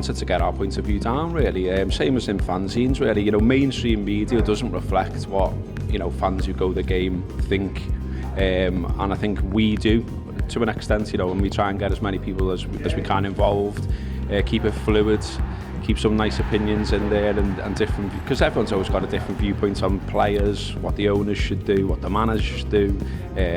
wanted to get our point of view down, really. Same as in fanzines, really. You know, mainstream media doesn't reflect what, you know, fans who go the game think. And I think we do, to an extent, you know, and we try and get as many people as we can involved, keep it fluid, keep some nice opinions in there and different, because everyone's always got a different viewpoint on players, what the owners should do, what the managers should do,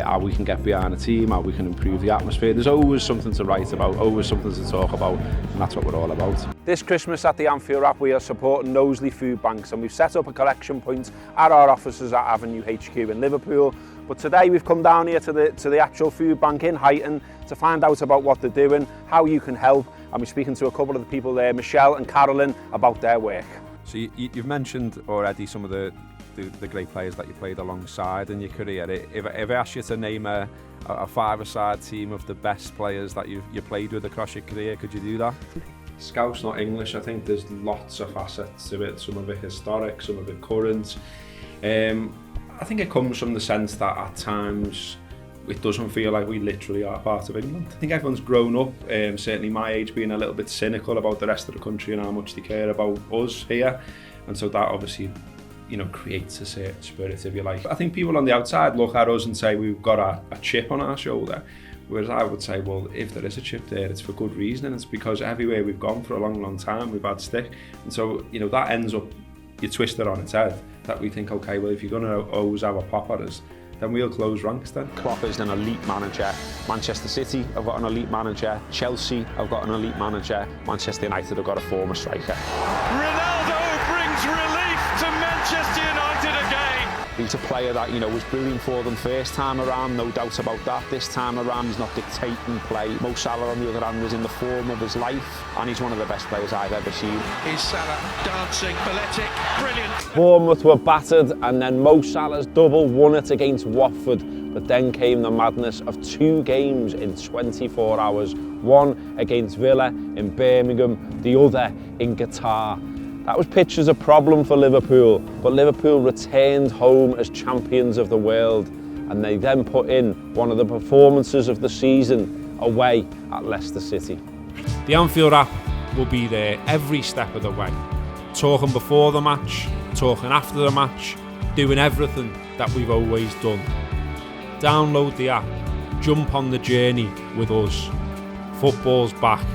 how we can get behind the team, how we can improve the atmosphere. There's always something to write about, always something to talk about, and that's what we're all about. This Christmas at the Anfield Wrap, we are supporting Knowsley Food Banks, and we've set up a collection point at our offices at Avenue HQ in Liverpool. But today we've come down here to the actual food bank in Huyton to find out about what they're doing, how you can help, and we're speaking to a couple of the people there, Michelle and Carolyn, about their work. So you've mentioned already some of the great players that you played alongside in your career. If I asked you to name a five-a-side team of the best players that you played with across your career, could you do that? Scouse, not English. I think there's lots of facets to it. Some of it historic, some of it current. I think it comes from the sense that at times it doesn't feel like we literally are part of England. I think everyone's grown up, certainly my age, being a little bit cynical about the rest of the country and how much they care about us here. And so that obviously, you know, creates a certain spirit, if you like. I think people on the outside look at us and say we've got a chip on our shoulder. Whereas I would say, well, if there is a chip there, it's for good reason, and it's because everywhere we've gone for a long, long time, we've had stick. And so, you know, that ends up, you twist it on its head, that we think, okay, well, if you're going to always have a pop at us, then we'll close ranks then. Klopp is an elite manager. Manchester City have got an elite manager. Chelsea have got an elite manager. Manchester United have got a former striker. Ronaldo brings relief to Manchester United again. He's a player that, you know, was brilliant for them first time around, no doubt about that. This time around, he's not dictating play. Mo Salah, on the other hand, was in the form of his life, and he's one of the best players I've ever seen. Here's Salah dancing, balletic, brilliant. Bournemouth were battered, and then Mo Salah's double won it against Watford. But then came the madness of 2 games in 24 hours. One against Villa in Birmingham, the other in Qatar. That was pitched as a problem for Liverpool, but Liverpool returned home as champions of the world, and they then put in one of the performances of the season away at Leicester City. The Anfield Wrap will be there every step of the way, talking before the match, talking after the match, doing everything that we've always done. Download the app, jump on the journey with us. Football's back,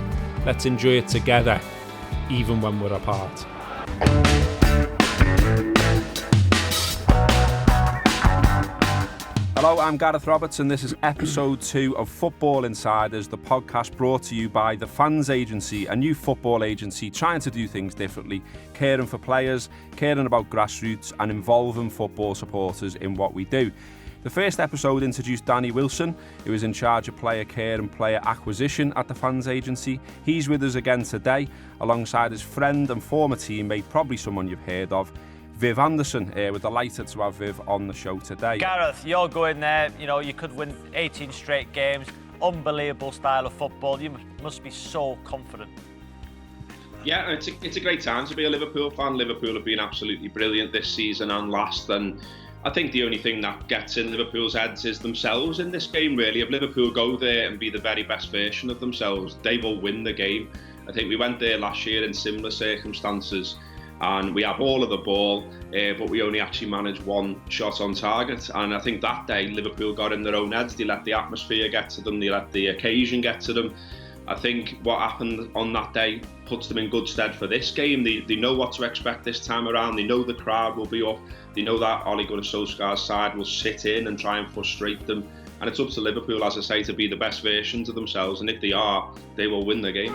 let's enjoy it together, even when we're apart. Hello, I'm Gareth Roberts, and this is episode 2 of Football Insiders, the podcast brought to you by the Fans Agency, a new football agency trying to do things differently, caring for players, caring about grassroots, and involving football supporters in what we do. The first episode introduced Danny Wilson, who is in charge of player care and player acquisition at the Fans Agency. He's with us again today, alongside his friend and former teammate, probably someone you've heard of, Viv Anderson. We're delighted to have Viv on the show today. Gareth, you're going there, you know, you could win 18 straight games, unbelievable style of football, you must be so confident. Yeah, it's a great time to be a Liverpool fan. Liverpool have been absolutely brilliant this season and last, and I think the only thing that gets in Liverpool's heads is themselves in this game, really. If Liverpool go there and be the very best version of themselves, they will win the game. I think we went there last year in similar circumstances, and we have all of the ball, but we only actually managed 1 shot on target. And I think that day Liverpool got in their own heads. They let the atmosphere get to them, they let the occasion get to them. I think what happened on that day puts them in good stead for this game. They know what to expect this time around. They know the crowd will be up. They know that Ole Gunnar Solskjaer's side will sit in and try and frustrate them. And it's up to Liverpool, as I say, to be the best versions of themselves. And if they are, they will win the game.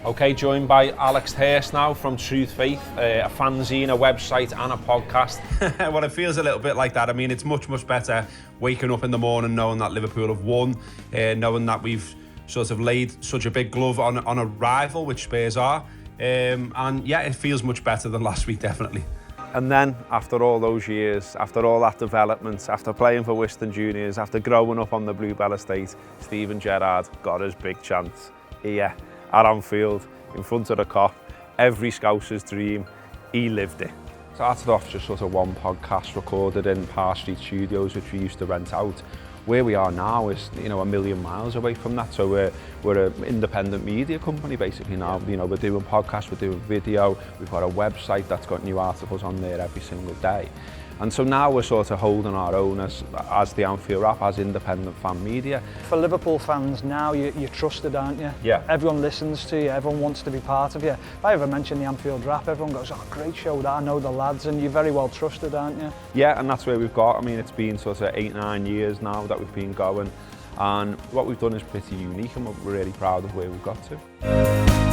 Okay, joined by Alex Hurst now from Truth Faith, a fanzine, a website and a podcast. Well, it feels a little bit like that. I mean, it's much, much better waking up in the morning knowing that Liverpool have won, knowing that we've sort of laid such a big glove on a rival, which Spurs are. And yeah, it feels much better than last week, definitely. And then, after all those years, after all that development, after playing for Whiston Juniors, after growing up on the Bluebell estate, Steven Gerrard got his big chance here at Anfield, in front of the Kop. Every Scouser's dream, he lived it. Started off just sort of one podcast recorded in Park Street Studios, which we used to rent out. where we are now is, you know, a million miles away from that. So we're an independent media company basically now. You know, we're doing podcasts, we're doing video, we've got a website that's got new articles on there every single day. And so now we're sort of holding our own as the Anfield Wrap, as independent fan media. For Liverpool fans now, you're trusted, aren't you? Yeah. Everyone listens to you, everyone wants to be part of you. If I ever mention the Anfield Wrap, everyone goes, oh, great show, that, I know the lads, and you're very well trusted, aren't you? Yeah, and that's where we've got. I mean, it's been sort of 8-9 years now that we've been going, and what we've done is pretty unique, and we're really proud of where we've got to.